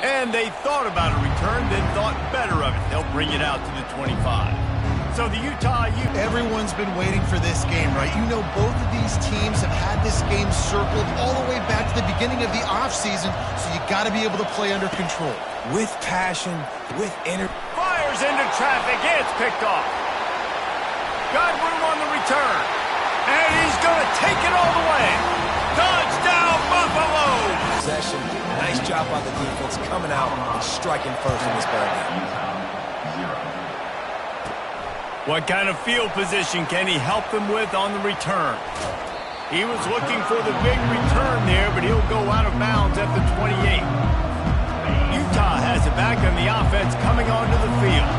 And they thought about a return, then thought better of it. They'll bring it out to the 25. So the Utah Utes. Everyone's been waiting for this game, right? You know, both of these teams have had this game circled all the way back to the beginning of the offseason, so you got to be able to play under control. With passion, with energy. Fires into traffic. It's picked off. Got room on the return. And he's going to take it all the way. Touchdown, Buffalo! Possession. Nice job by the defense coming out and striking first in this ball game. What kind of field position can he help them with on the return? He was looking for the big return there, but he'll go out of bounds at the 28. Utah has it back on the offense coming onto the field.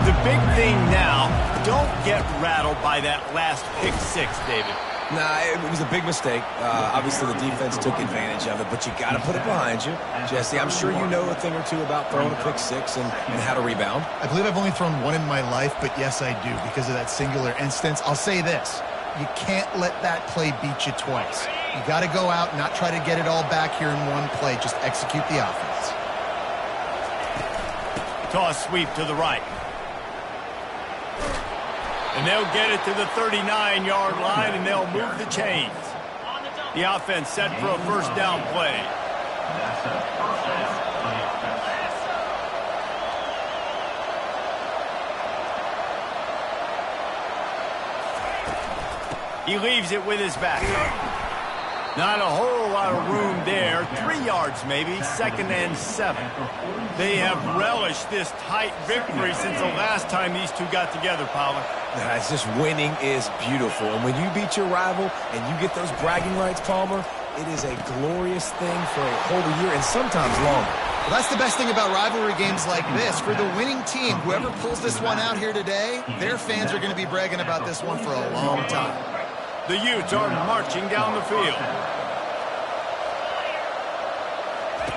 The big thing now, don't get rattled by that last pick six, David. Nah, it was a big mistake. Obviously, the defense took advantage of it, but you got to put it behind you. Jesse, I'm sure you know a thing or two about throwing a pick six and how to rebound. I believe I've only thrown one in my life, but yes, I do, because of that singular instance. I'll say this. You can't let that play beat you twice. You got to go out and not try to get it all back here in one play. Just execute the offense. Toss sweep to the right. And they'll get it to the 39-yard line, and they'll move the chains. The offense set for a first down play. He leaves it with his back. Not a whole lot of room there. 3 yards maybe, 2nd and 7. They have relished this tight victory since the last time these two got together, Pollard. It's just winning is beautiful. And when you beat your rival and you get those bragging rights, Palmer, it is a glorious thing for a whole year and sometimes longer. Well, that's the best thing about rivalry games like this. For the winning team, whoever pulls this one out here today, their fans are going to be bragging about this one for a long time. The Utes are marching down the field.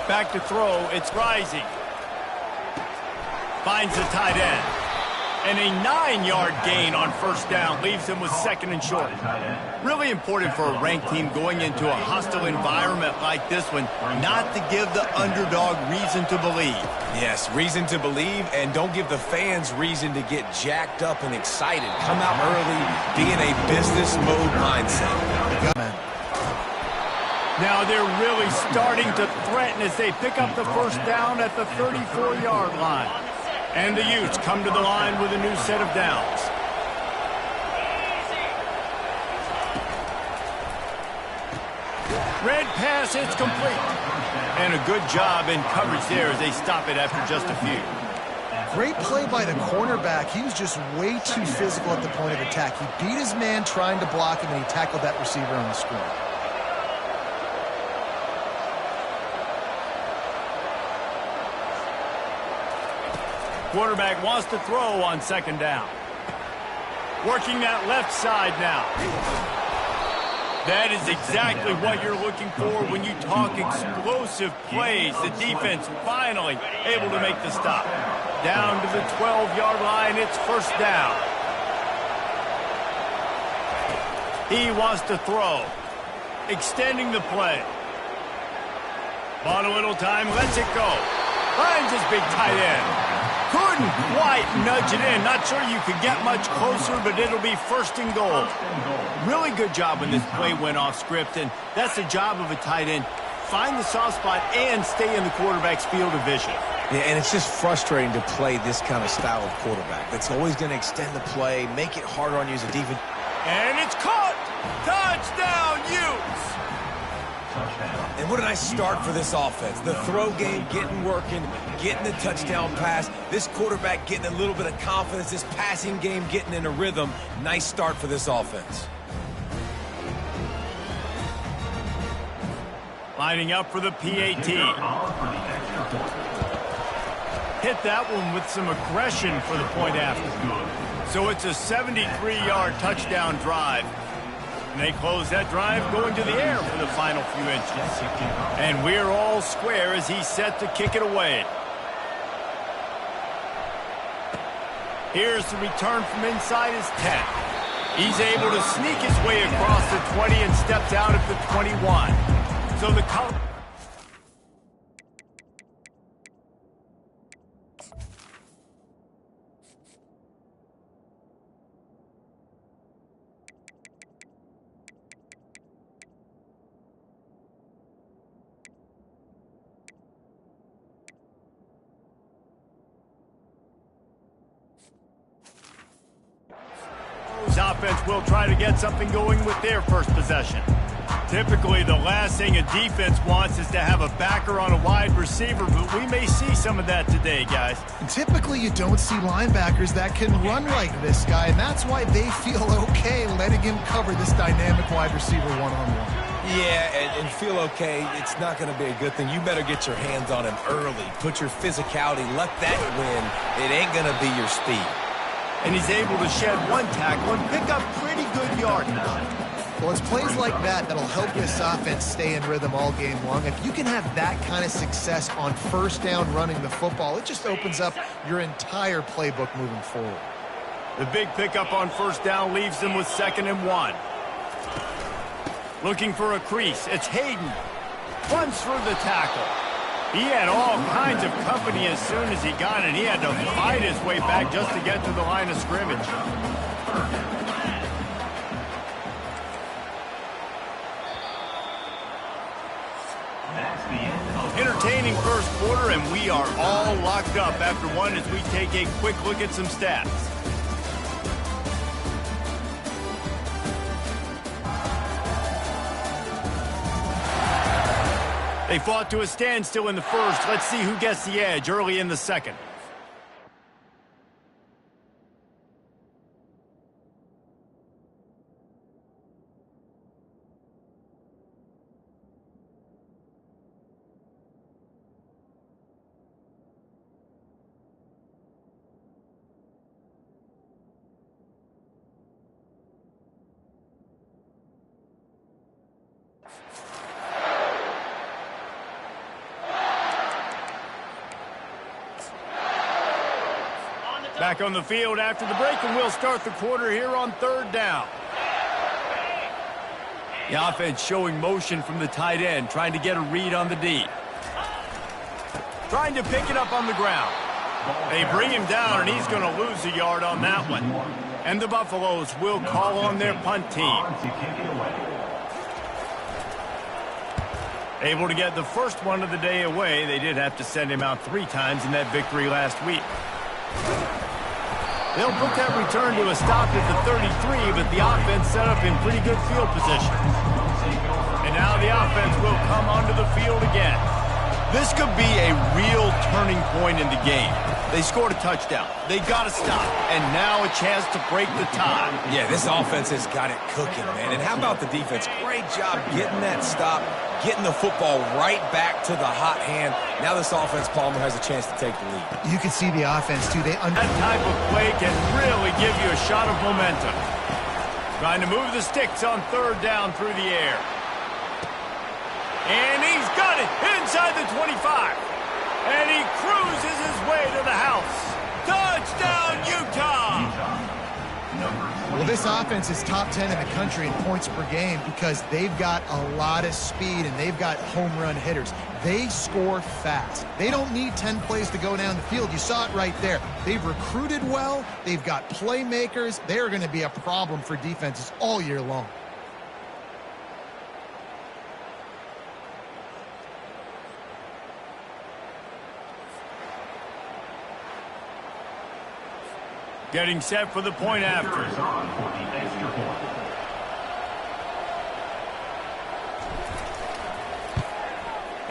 Back to throw, it's rising. Finds the tight end. And a 9-yard gain on first down leaves him with 2nd and short. Really important for a ranked team going into a hostile environment like this one, not to give the underdog reason to believe. Yes, reason to believe, and don't give the fans reason to get jacked up and excited. Come out early, be in a business mode mindset. Now they're really starting to threaten as they pick up the first down at the 34-yard line. And the Utes come to the line with a new set of downs. Red pass, it's complete. And a good job in coverage there as they stop it after just a few. Great play by the cornerback. He was just way too physical at the point of attack. He beat his man trying to block him, and he tackled that receiver on the screen. Quarterback wants to throw on 2nd down. Working that left side now. That is exactly what you're looking for when you talk explosive plays. The defense finally able to make the stop. Down to the 12-yard line, it's first down. He wants to throw. Extending the play. Bought a little time, lets it go. Finds his big tight end. Couldn't quite nudge it in. Not sure you could get much closer, but it'll be 1st and goal. Really good job when this play went off script, and that's the job of a tight end. Find the soft spot and stay in the quarterback's field of vision. Yeah, and it's just frustrating to play this kind of style of quarterback. That's always going to extend the play, make it harder on you as a defense. And it's caught! Touchdown, Utes! And what a nice start for this offense. The throw game getting working, getting the touchdown pass. This quarterback getting a little bit of confidence. This passing game getting in a rhythm. Nice start for this offense. Lining up for the PAT. Hit that one with some aggression for the point after. So it's a 73-yard touchdown drive. And they close that drive going to the air for the final few inches. And we're all square as he's set to kick it away. Here's the return from inside his 10. He's able to sneak his way across the 20 and steps out at the 21. So the offense will try to get something going with their first possession. Typically, the last thing a defense wants is to have a backer on a wide receiver, but we may see some of that today, guys. Typically, you don't see linebackers that can run like this guy, and that's why they feel okay letting him cover this dynamic wide receiver one-on-one. Yeah, and feel okay, it's not going to be a good thing. You better get your hands on him early. Put your physicality, let that win. It ain't going to be your speed. And he's able to shed one tackle and pick up pretty good yardage. Well, it's plays like that that'll help this offense stay in rhythm all game long. If you can have that kind of success on first down running the football, it just opens up your entire playbook moving forward. The big pickup on first down leaves them with 2nd and 1. Looking for a crease. It's Hayden. Runs through the tackle. He had all kinds of company as soon as he got it. He had to fight his way back just to get to the line of scrimmage. Entertaining first quarter, and we are all locked up after one as we take a quick look at some stats. They fought to a standstill in the first. Let's see who gets the edge early in the second. Back on the field after the break, and we'll start the quarter here on 3rd down. The offense showing motion from the tight end, trying to get a read on the D. Trying to pick it up on the ground. They bring him down, and he's going to lose a yard on that one. And the Buffaloes will call on their punt team. Able to get the first one of the day away. They did have to send him out 3 times in that victory last week. They'll put that return to a stop at the 33, but the offense set up in pretty good field position. And now the offense will come onto the field again. This could be a real turning point in the game. They scored a touchdown. They got to stop. And now a chance to break the tie. Yeah, this offense has got it cooking, man. And how about the defense? Great job getting that stop, getting the football right back to the hot hand. Now this offense, Palmer, has a chance to take the lead. You can see the offense, too. That type of play can really give you a shot of momentum. Trying to move the sticks on 3rd down through the air. And he's got it inside the 25. And he cruises his way to the house. Touchdown, Utah! Well, this offense is top 10 in the country in points per game because they've got a lot of speed and they've got home run hitters. They score fast. They don't need 10 plays to go down the field. You saw it right there. They've recruited well. They've got playmakers. They are going to be a problem for defenses all year long. Getting set for the point after.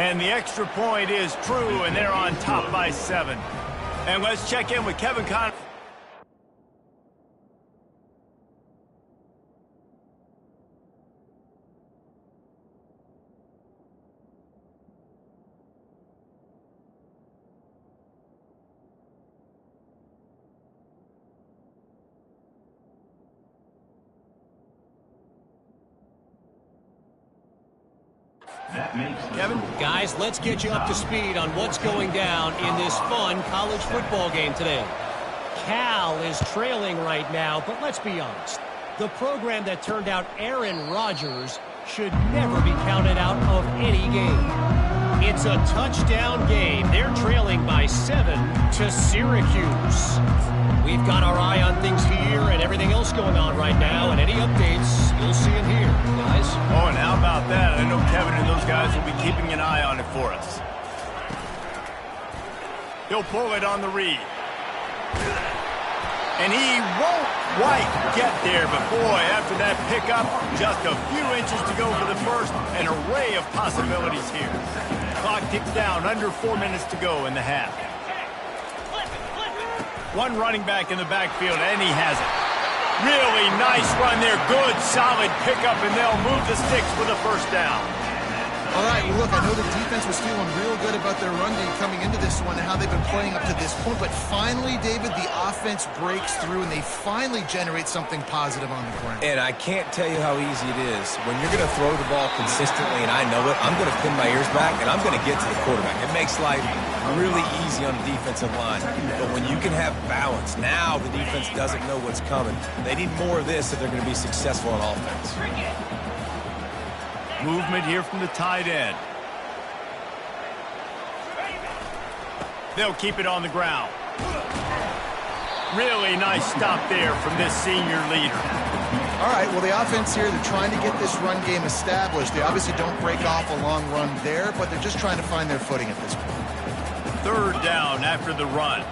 And the extra point is true, and they're on top by 7. And let's check in with Kevin Conner. Kevin? Guys, let's get you up to speed on what's going down in this fun college football game today. Cal is trailing right now, but let's be honest. The program that turned out Aaron Rodgers should never be counted out of any game. It's a touchdown game. They're trailing by 7 to Syracuse. We've got our eye on things here and everything else going on right now, and any updates, you'll see in here, guys. Oh, and how about that? I know Kevin and those guys will be keeping an eye on it for us. He'll pull it on the read. And he won't quite get there, but boy, after that pickup, just a few inches to go for the first. An array of possibilities here. Clock ticks down, under 4 minutes to go in the half. One running back in the backfield, and he has it. Really nice run there. Good, solid pickup, and they'll move the sticks for the first down. All right, well, look, I know the defense was feeling real good about their run game coming into this one and how they've been playing up to this point, but finally, David, the offense breaks through and they finally generate something positive on the ground. And I can't tell you how easy it is. When you're going to throw the ball consistently, and I know it, I'm going to pin my ears back, and I'm going to get to the quarterback. It makes life really easy on the defensive line. But when you can have balance, now the defense doesn't know what's coming. They need more of this if they're going to be successful on offense. Movement here from the tight end. They'll keep it on the ground. Really nice stop there from this senior leader. All right, well, the offense here, they're trying to get this run game established. They obviously don't break off a long run there, but they're just trying to find their footing at this point. Third down after the run.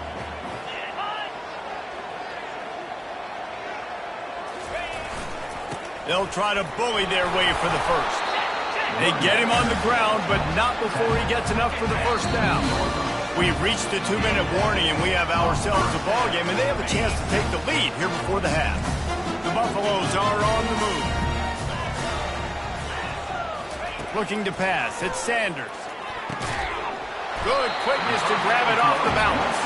They'll try to bully their way for the first. They get him on the ground, but not before he gets enough for the first down. We've reached the 2-minute warning, and we have ourselves a ball game, and they have a chance to take the lead here before the half. The Buffaloes are on the move. Looking to pass. It's Sanders. Good quickness to grab it off the bounce.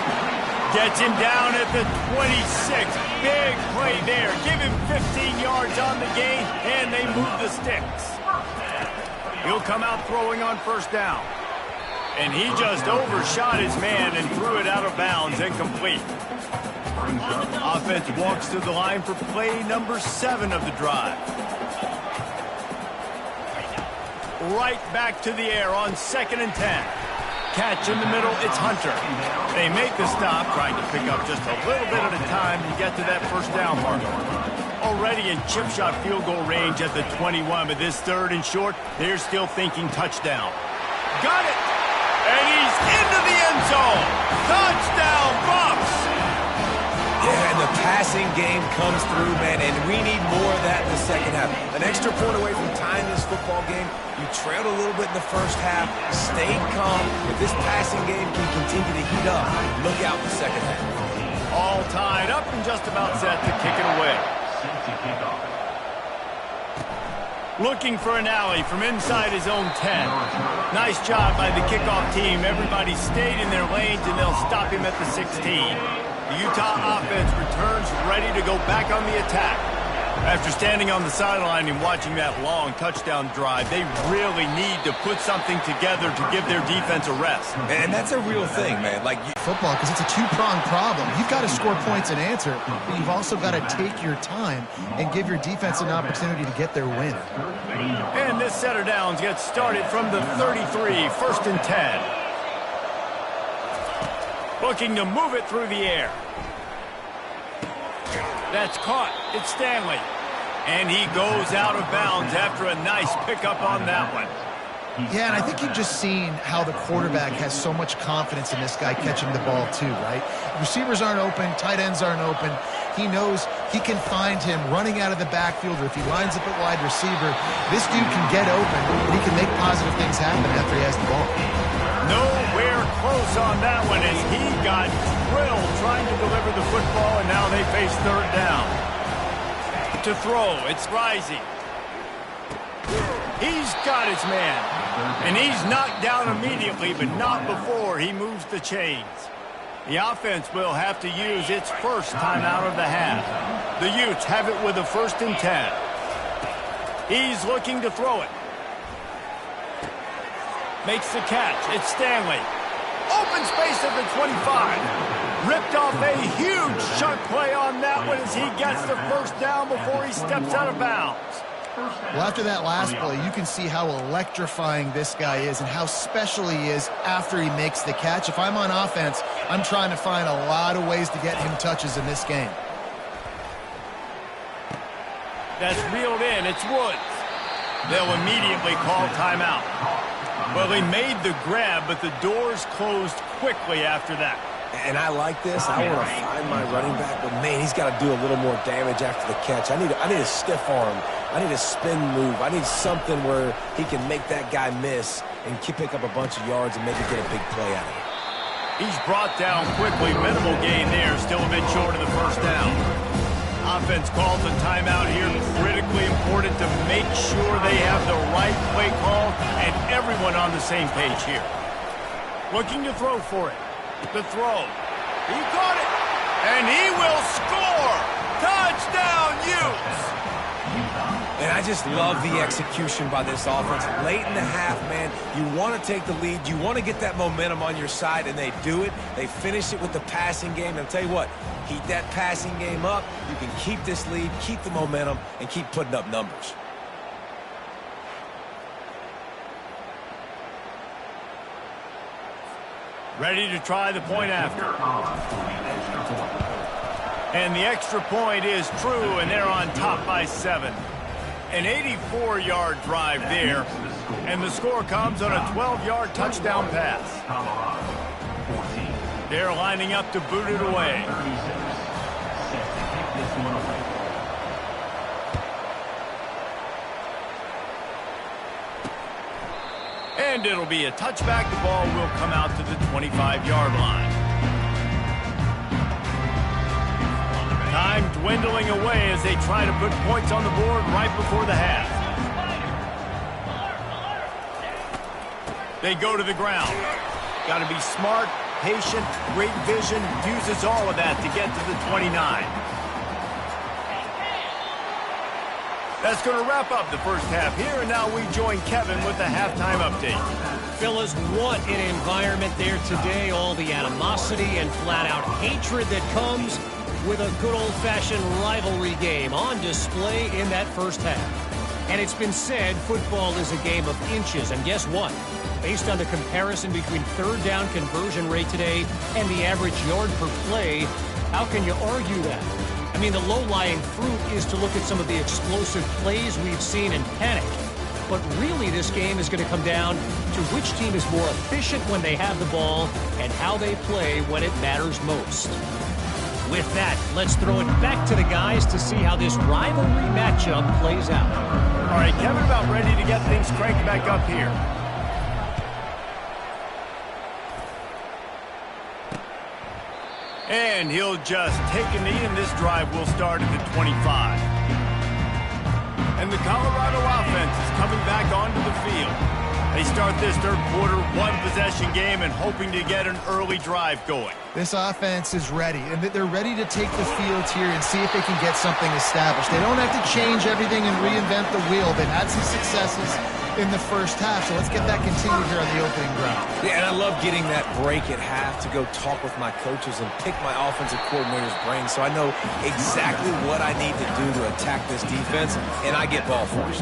Gets him down at the 26. Big play there. Give him 15 yards on the gain, and they move the sticks. He'll come out throwing on first down. And he just overshot his man and threw it out of bounds, incomplete. Offense walks to the line for play number 7 of the drive. Right back to the air on 2nd and 10. Catch in the middle, it's Hunter. They make the stop, trying to pick up just a little bit at a time to get to that first down mark. Already in chip shot field goal range at the 21, but this 3rd and short, they're still thinking touchdown. Got it! And he's into the end zone! Touchdown, Buffs! Yeah, and the passing game comes through, man, and we need more of that in the second half. An extra point away from tying this football game. You trailed a little bit in the first half, stayed calm. If this passing game can continue to heat up, look out in the second half. All tied up and just about set to kick it away. Looking for an alley from inside his own 10. Nice job by the kickoff team. Everybody stayed in their lanes, and they'll stop him at the 16. The Utah offense returns ready to go back on the attack. After standing on the sideline and watching that long touchdown drive, they really need to put something together to give their defense a rest. And that's a real thing, man. Like football, because it's a two-pronged problem. You've got to score points and answer, but you've also got to take your time and give your defense an opportunity to get their win. And this set of downs gets started from the 33, 1st and 10. Looking to move it through the air. That's caught. It's Stanley. And he goes out of bounds after a nice pickup on that one. Yeah, and I think you've just seen how the quarterback has so much confidence in this guy catching the ball too, right? Receivers aren't open, tight ends aren't open. He knows he can find him running out of the backfield, or if he lines up at wide receiver, this dude can get open, and he can make positive things happen after he has the ball. Nowhere close on that one as he got drilled trying to deliver the football, and now they face 3rd down. To throw, it's Rising. He's got his man, and he's knocked down immediately, but not before he moves the chains. The offense will have to use its first timeout of the half. The Utes have it with a 1st and 10. He's looking to throw it. Makes the catch. It's Stanley. Open space at the 25. Ripped off a huge chunk play on that one as he gets the first down before he steps out of bounds. Well, after that last play, you can see how electrifying this guy is and how special he is after he makes the catch. If I'm on offense, I'm trying to find a lot of ways to get him touches in this game. That's reeled in. It's Woods. They'll immediately call timeout. Well, they made the grab, but the doors closed quickly after that. And I like this. I want to find my running back, but man, he's got to do a little more damage after the catch. I need a stiff arm. I need a spin move. I need something where he can make that guy miss and pick up a bunch of yards and maybe get a big play out of it. He's brought down quickly. Minimal gain there. Still a bit short of the first down. Offense calls a timeout here. Critically important to make sure they have the right play call and everyone on the same page here. Looking to throw for it. The throw. He caught it. And he will score. Touchdown, Utes. And I just love the execution by this offense. Late in the half, man, you want to take the lead. You want to get that momentum on your side, and they do it. They finish it with the passing game. And I'll tell you what, keep that passing game up. You can keep this lead, keep the momentum, and keep putting up numbers. Ready to try the point after. And the extra point is true, and they're on top by 7. An 84-yard drive there, and the score comes on a 12-yard touchdown pass. They're lining up to boot it away. And it'll be a touchback. The ball will come out to the 25-yard line. Time dwindling away as they try to put points on the board right before the half. They go to the ground. Got to be smart, patient, great vision, uses all of that to get to the 29. That's going to wrap up the first half here, and now we join Kevin with the halftime update. Fellas, what an environment there today. All the animosity and flat-out hatred that comes with a good old-fashioned rivalry game on display in that first half. And it's been said football is a game of inches, and guess what? Based on the comparison between third down conversion rate today and the average yard per play, how can you argue that? I mean, the low-lying fruit is to look at some of the explosive plays we've seen and panic. But really, this game is going to come down to which team is more efficient when they have the ball and how they play when it matters most. With that, let's throw it back to the guys to see how this rivalry matchup plays out. All right, Kevin, about ready to get things cranked back up here. And he'll just take a knee, and this drive will start at the 25. And the Colorado offense is coming back onto the field. They start this third quarter one-possession game and hoping to get an early drive going. This offense is ready, and they're ready to take the field here and see if they can get something established. They don't have to change everything and reinvent the wheel. They've had some successes in the first half, so let's get that continued here on the opening drive. Yeah, and I love getting that break at half to go talk with my coaches and pick my offensive coordinator's brain so I know exactly what I need to do to attack this defense, and I get ball first.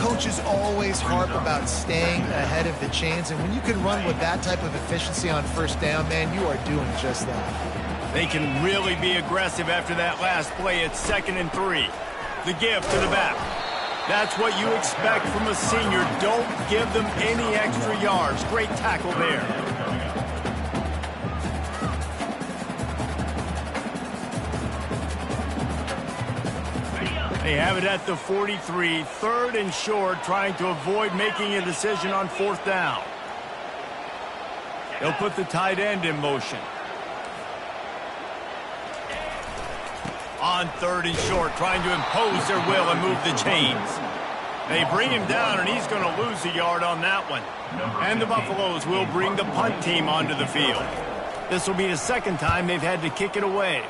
Coaches always harp about staying ahead of the chains, and when you can run with that type of efficiency on first down, man, you are doing just that. They can really be aggressive after that last play. It's 2nd and 3. The give to the back. That's what you expect from a senior. Don't give them any extra yards. Great tackle there. They have it at the 43, 3rd and short, trying to avoid making a decision on 4th down. They'll put the tight end in motion. On 3rd and short, trying to impose their will and move the chains. They bring him down, and he's going to lose a yard on that one. And the Buffaloes will bring the punt team onto the field. This will be the 2nd time they've had to kick it away.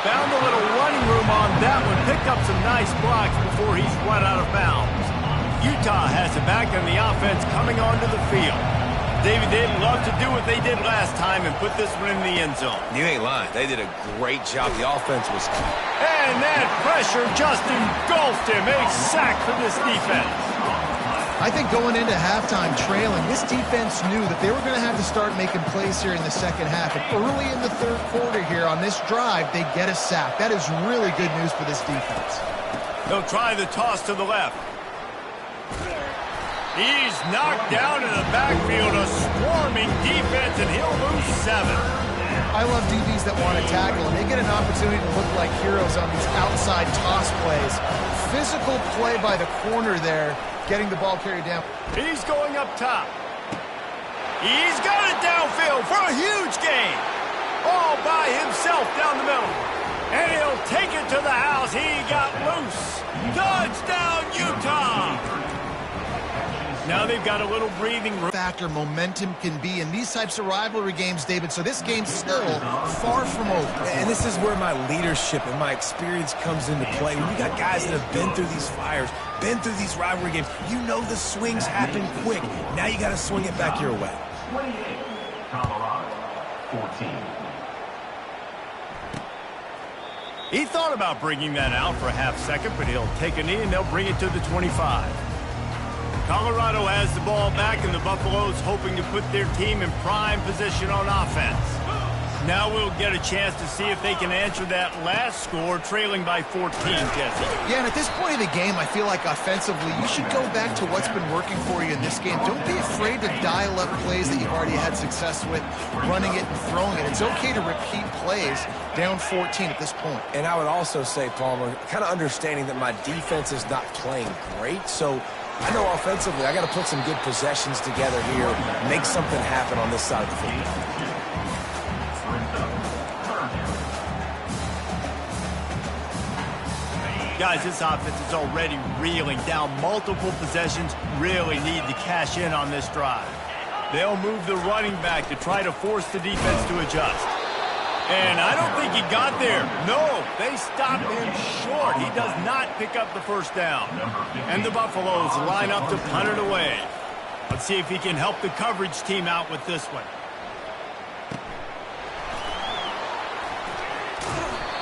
Found a little running room on that one. Picked up some nice blocks before he's run out of bounds. Utah has it back, and the offense coming onto the field. David, they'd love to do what they did last time and put this one in the end zone. You ain't lying. They did a great job. The offense was... And that pressure just engulfed him. A sack for this defense. I think going into halftime trailing, this defense knew that they were going to have to start making plays here in the second half. And early in the third quarter here on this drive, they get a sack. That is really good news for this defense. They'll try the toss to the left. He's knocked down in the backfield, a swarming defense, and he'll lose 7. I love DBs that want to tackle, and they get an opportunity to look like heroes on these outside toss plays. Physical play by the corner there, getting the ball carried down. He's going up top. He's got it downfield for a huge gain. All by himself down the middle. And he'll take it to the house. He got loose. Touchdown, Utah! Now they've got a little breathing room. Factor momentum can be in these types of rivalry games, David, so this game's still far from over. And this is where my leadership and my experience comes into play. When you got guys that have been through these fires, been through these rivalry games, you know the swings happen quick. Now you got to swing it back your way. 28, Colorado, 14. He thought about bringing that out for a half second, but he'll take a knee and they'll bring it to the 25. Colorado has the ball back, and the Buffaloes hoping to put their team in prime position on offense. Now we'll get a chance to see if they can answer that last score, trailing by 14, Jesse. Yeah, and at this point of the game, I feel like offensively, you should go back to what's been working for you in this game. Don't be afraid to dial up plays that you've already had success with, running it and throwing it. It's okay to repeat plays down 14 at this point. And I would also say, Palmer, kind of understanding that my defense is not playing great, so I know offensively I got to put some good possessions together here, make something happen on this side of the football. Guys, this offense is already reeling down multiple possessions. Really need to cash in on this drive. They'll move the running back to try to force the defense to adjust. And I don't think he got there. No, they stopped him short. He does not pick up the first down. And the Buffaloes line up to punt it away. Let's see if he can help the coverage team out with this one.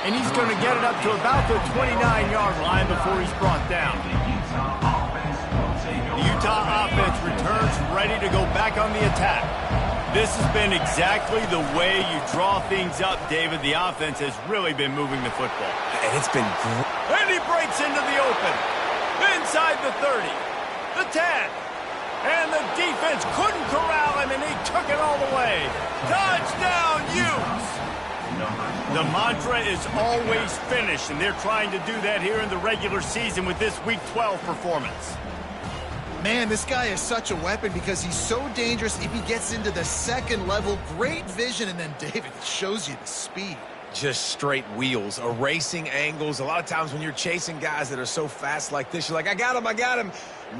And he's going to get it up to about the 29-yard line before he's brought down. The Utah offense returns ready to go back on the attack. This has been exactly the way you draw things up, David. The offense has really been moving the football. And it's been great. And he breaks into the open. Inside the 30, the 10. And the defense couldn't corral him, and he took it all the way. Touchdown, Utes! The mantra is always finish, and they're trying to do that here in the regular season with this Week 12 performance. Man, this guy is such a weapon because he's so dangerous if he gets into the second level. Great vision, and then David shows you the speed. Just straight wheels, erasing angles. A lot of times when you're chasing guys that are so fast like this, you're like, I got him, I got him.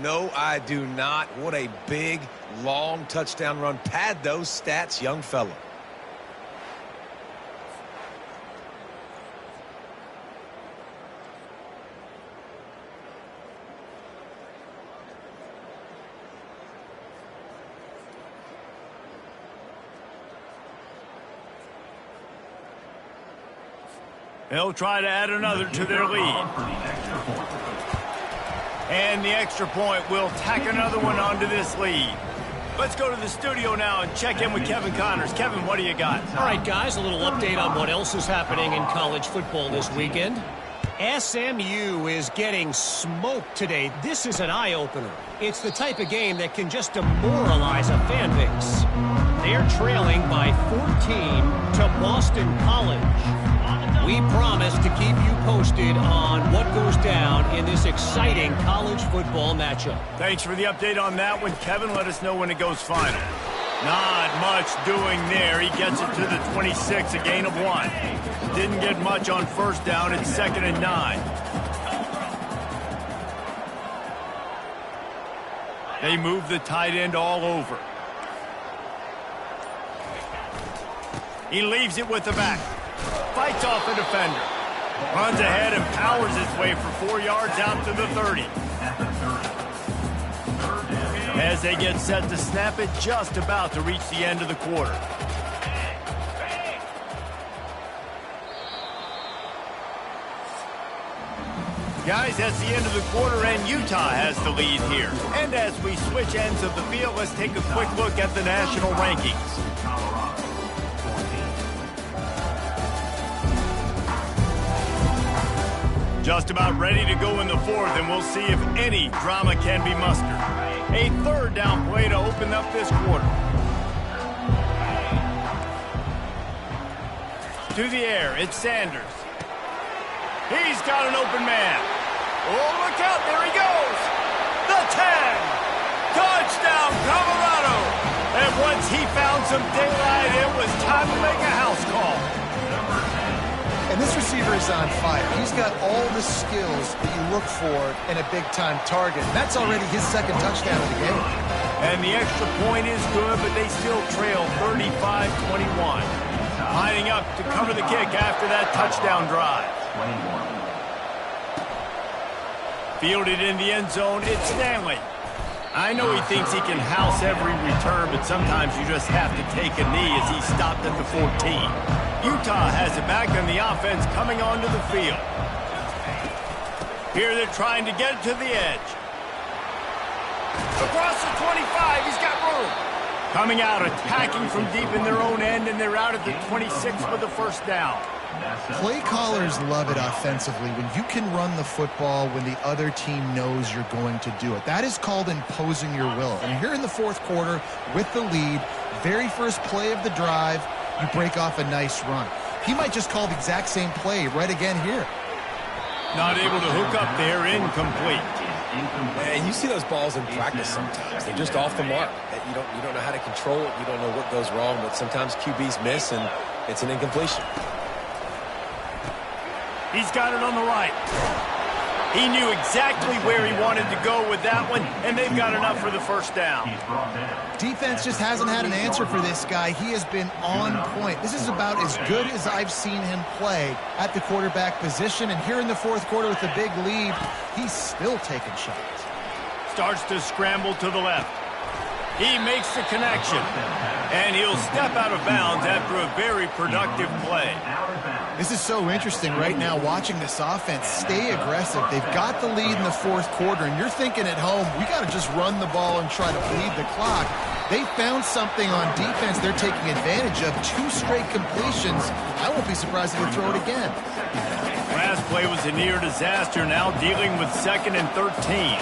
No, I do not. What a big, long touchdown run. Pad those stats, young fella. They'll try to add another to their lead. And the extra point will tack another one onto this lead. Let's go to the studio now and check in with Kevin Connors. Kevin, what do you got? All right, guys, a little update on what else is happening in college football this weekend. SMU is getting smoked today. This is an eye-opener. It's the type of game that can just demoralize a fan base. They're trailing by 14 to Boston College. We promise to keep you posted on what goes down in this exciting college football matchup. Thanks for the update on that one, Kevin. Let us know when it goes final. Not much doing there. He gets it to the 26, a gain of 1. Didn't get much on first down. It's 2nd and 9. They move the tight end all over. He leaves it with the back. Fights off a defender. Runs ahead and powers his way for 4 yards out to the 30. As they get set to snap it, just about to reach the end of the quarter. Guys, that's the end of the quarter, and Utah has the lead here. And as we switch ends of the field, let's take a quick look at the national rankings. Just about ready to go in the fourth, and we'll see if any drama can be mustered. A third down play to open up this quarter. To the air, it's Sanders. He's got an open man. Oh, look out, there he goes. The 10. Touchdown, Colorado. And once he found some daylight, it was time to make a house call. And this receiver is on fire. He's got all the skills that you look for in a big-time target. That's already his second touchdown of the game. And the extra point is good, but they still trail 35-21. Lining up to cover the kick after that touchdown drive. 21. Fielded in the end zone, it's Stanley. I know he thinks he can house every return, but sometimes you just have to take a knee as he stopped at the 14. Utah has it back on the offense coming onto the field. Here they're trying to get it to the edge. Across the 25, he's got room. Coming out, attacking from deep in their own end, and they're out at the 26 for the first down. Play callers love it offensively when you can run the football when the other team knows you're going to do it. That is called imposing your will. And here in the fourth quarter with the lead, very first play of the drive, you break off a nice run. He might just call the exact same play right again here. Not able to hook up there, incomplete. And you see those balls in practice sometimes. They're just off the mark. You don't know how to control it. You don't know what goes wrong, but sometimes QBs miss, and it's an incompletion. He's got it on the right. He knew exactly where he wanted to go with that one, and they've got enough for the first down. Defense just hasn't had an answer for this guy. He has been on point. This is about as good as I've seen him play at the quarterback position, and here in the fourth quarter with the big lead, he's still taking shots. Starts to scramble to the left. He makes the connection, and he'll step out of bounds after a very productive play. This is so interesting right now, watching this offense stay aggressive. They've got the lead in the fourth quarter, and you're thinking at home, we got to just run the ball and try to bleed the clock. They found something on defense they're taking advantage of. 2 straight completions. I won't be surprised if they throw it again. Last play was a near disaster, now dealing with 2nd and 13.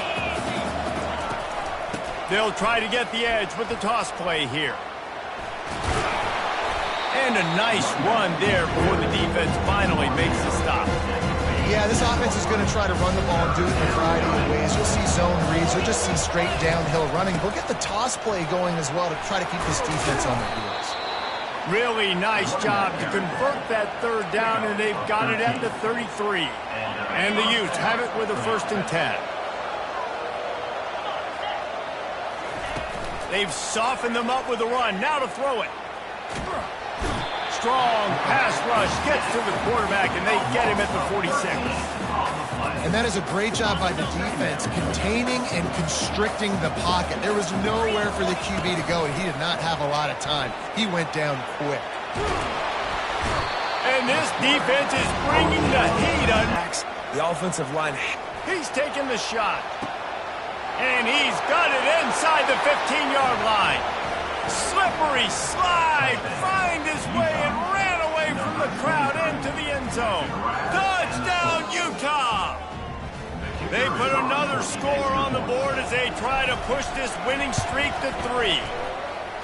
They'll try to get the edge with the toss play here. And a nice run there before the defense finally makes the stop. Yeah, this offense is going to try to run the ball and do it in a variety of ways. You'll see zone reads. You'll just see straight downhill running. We'll get the toss play going as well to try to keep this defense on their heels. Really nice job to convert that third down, and they've got it at the 33. And the Utes have it with a 1st and 10. They've softened them up with a run. Now to throw it. Strong pass rush gets to the quarterback, and they get him at the 46. And that is a great job by the defense, containing and constricting the pocket. There was nowhere for the QB to go, and he did not have a lot of time. He went down quick. And this defense is bringing the heat on. The offensive line. He's taking the shot. And he's got it inside the 15-yard line. Slippery slide, find his way and ran away from the crowd into the end zone. Touchdown, Utah! They put another score on the board as they try to push this winning streak to 3.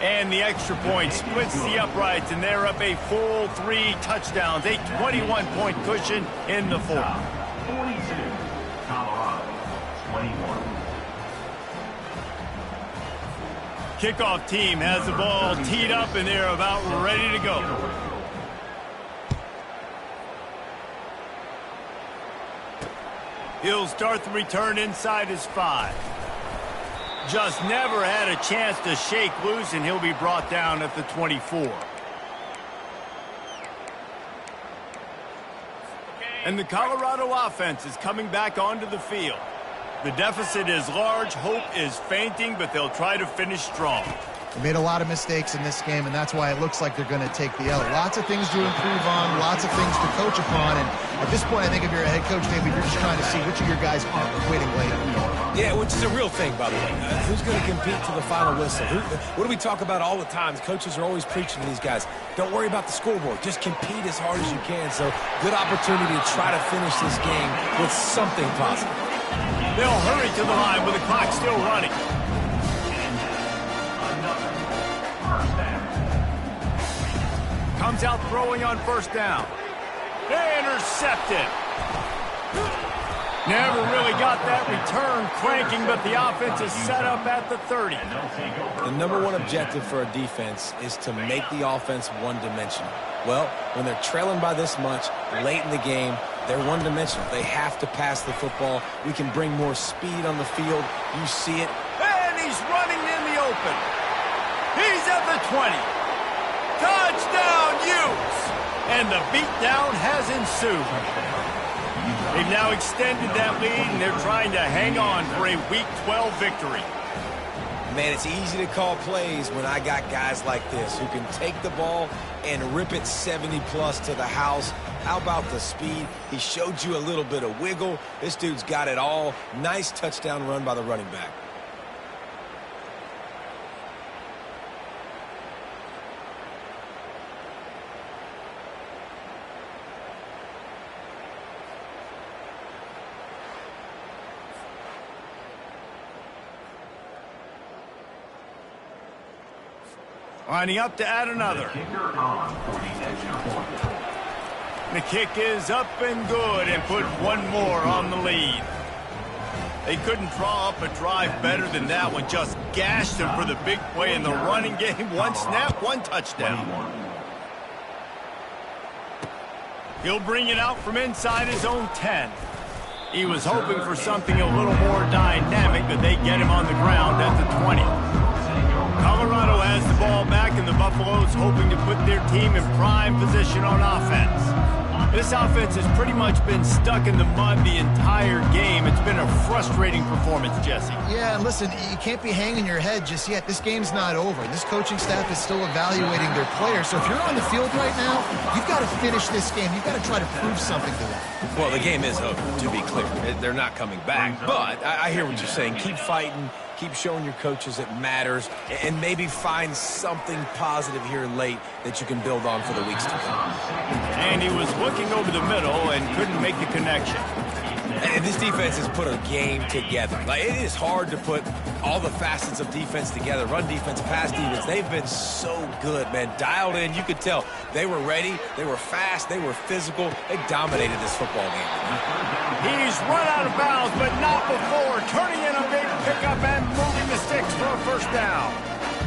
And the extra point splits the uprights, and they're up a full 3 touchdowns, a 21-point cushion in the fourth. 42, Colorado, 21. Kickoff team has the ball teed up, and they're about ready to go. He'll start the return inside his 5. Just never had a chance to shake loose, and he'll be brought down at the 24. And the Colorado offense is coming back onto the field. The deficit is large, hope is fainting, but they'll try to finish strong. They made a lot of mistakes in this game, and that's why it looks like they're going to take the L. Lots of things to improve on, lots of things to coach upon, and at this point, I think if you're a head coach, maybe you're just trying to see which of your guys aren't quitting late. Yeah, which is a real thing, by the way. Who's going to compete to the final whistle? What do we talk about all the time? Coaches are always preaching to these guys. Don't worry about the scoreboard. Just compete as hard as you can. So, good opportunity to try to finish this game with something positive. They'll hurry to the line with the clock still running. First down. Comes out throwing on first down. Intercepted. Never really got that return cranking, but the offense is set up at the 30. The number one objective for a defense is to make the offense one-dimensional. Well, when they're trailing by this much late in the game, they're one-dimensional. They have to pass the football. We can bring more speed on the field. You see it. And he's running in the open. He's at the 20. Touchdown, Utes! And the beatdown has ensued. They've now extended that lead, and they're trying to hang on for a Week 12 victory. Man, it's easy to call plays when I got guys like this who can take the ball and rip it 70-plus to the house. How about the speed? He showed you a little bit of wiggle. This dude's got it all. Nice touchdown run by the running back. Lining up to add another. The kick is up and good and put one more on the lead. They couldn't draw up a drive better than that one. Just gashed him for the big play in the running game. One snap, one touchdown. He'll bring it out from inside his own 10. He was hoping for something a little more dynamic, but they get him on the ground at the 20. Colorado has the ball back, and the Buffaloes hoping to put their team in prime position on offense. This offense has pretty much been stuck in the mud the entire game. It's been a frustrating performance, Jesse. Yeah, and listen, you can't be hanging your head just yet. This game's not over. This coaching staff is still evaluating their players. So if you're on the field right now, you've got to finish this game. You've got to try to prove something to them. Well, the game is over, to be clear. They're not coming back. But I hear what you're saying. Keep fighting. Keep showing your coaches it matters, and maybe find something positive here late that you can build on for the weeks to come. And he was looking over the middle and couldn't make the connection. And this defense has put a game together. Like, it is hard to put all the facets of defense together. Run defense, pass defense. They've been so good, man. Dialed in. You could tell they were ready. They were fast. They were physical. They dominated this football game. He's run out of bounds, but not before. Turning in a big pickup and moving the sticks for a first down.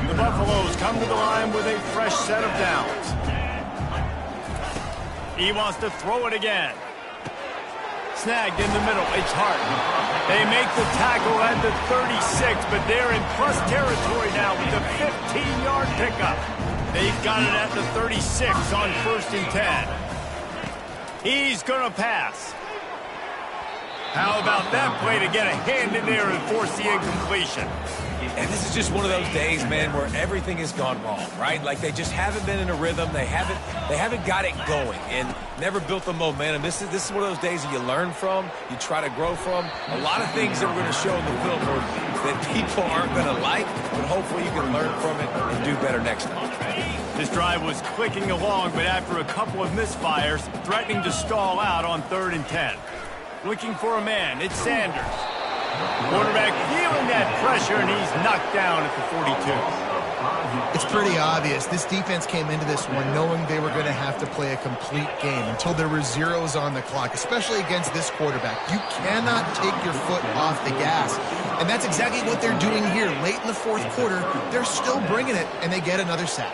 The Buffaloes come to the line with a fresh set of downs. He wants to throw it again. Snagged in the middle. It's Hart. They make the tackle at the 36, but they're in plus territory now with the 15-yard pickup. They've got it at the 36 on 1st and 10. He's going to pass. How about that play to get a hand in there and force the incompletion? And this is just one of those days, man, where everything has gone wrong, right? Like, they just haven't been in a rhythm. They haven't got it going and never built the momentum. This is one of those days that you learn from, you try to grow from. A lot of things that we're going to show in the film that people aren't going to like, but hopefully you can learn from it and do better next time. This drive was clicking along, but after a couple of misfires, threatening to stall out on 3rd and 10. Looking for a man, it's Sanders. Quarterback feeling that pressure, and he's knocked down at the 42. It's pretty obvious. This defense came into this one knowing they were going to have to play a complete game until there were zeros on the clock, especially against this quarterback. You cannot take your foot off the gas. And that's exactly what they're doing here. Late in the 4th quarter, they're still bringing it, and they get another sack.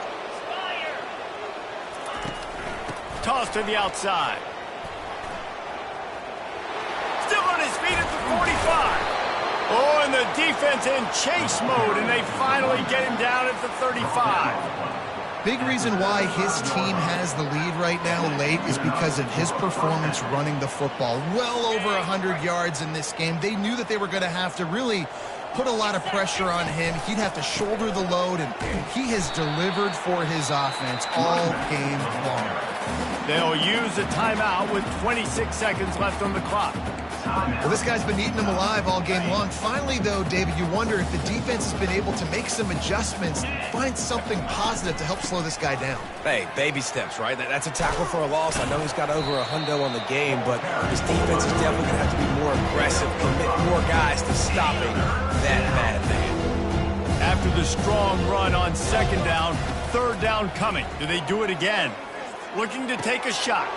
Toss to the outside. Still on his feet at the 45. Oh, and the defense in chase mode, and they finally get him down at the 35. Big reason why his team has the lead right now late is because of his performance running the football. Well over 100 yards in this game. They knew that they were going to have to really put a lot of pressure on him. He'd have to shoulder the load, and he has delivered for his offense all game long. They'll use a timeout with 26 seconds left on the clock. Well, this guy's been eating them alive all game long. Finally, though, David, you wonder if the defense has been able to make some adjustments, find something positive to help slow this guy down. Hey, baby steps, right? That's a tackle for a loss. I know he's got over $100 on the game, but his defense is definitely going to have to be more aggressive, commit more guys to stopping that bad man. after the strong run on second down, third down coming. Do they do it again? Looking to take a shot.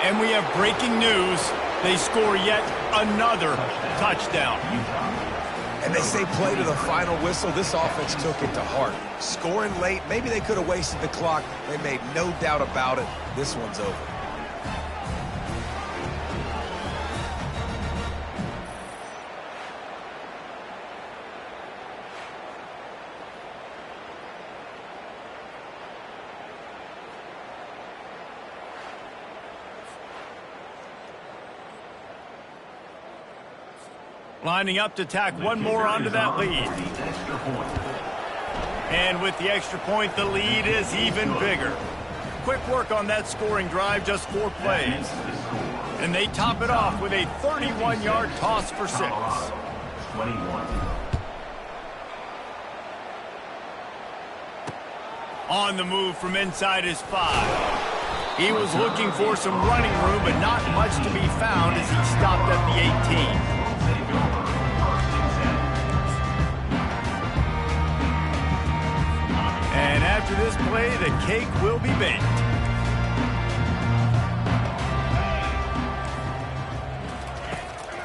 And we have breaking news. They score yet another touchdown. And they say play to the final whistle. This offense took it to heart. Scoring late, maybe they could have wasted the clock. They made no doubt about it. This one's over. Lining up to tack one more onto that lead. And with the extra point, the lead is even bigger. Quick work on that scoring drive, just 4 plays. And they top it off with a 31-yard toss for 6. 21. On the move from inside his 5. He was looking for some running room, but not much to be found as he stopped at the 18. And after this play, the cake will be baked.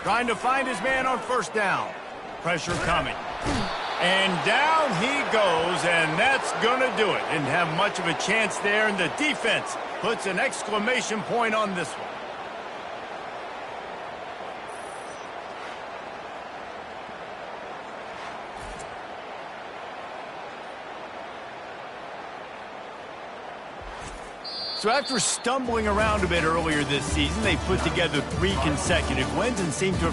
Trying to find his man on first down. Pressure coming. And down he goes, and that's going to do it. Didn't have much of a chance there, and the defense puts an exclamation point on this one. So after stumbling around a bit earlier this season, they put together 3 consecutive wins and seem to have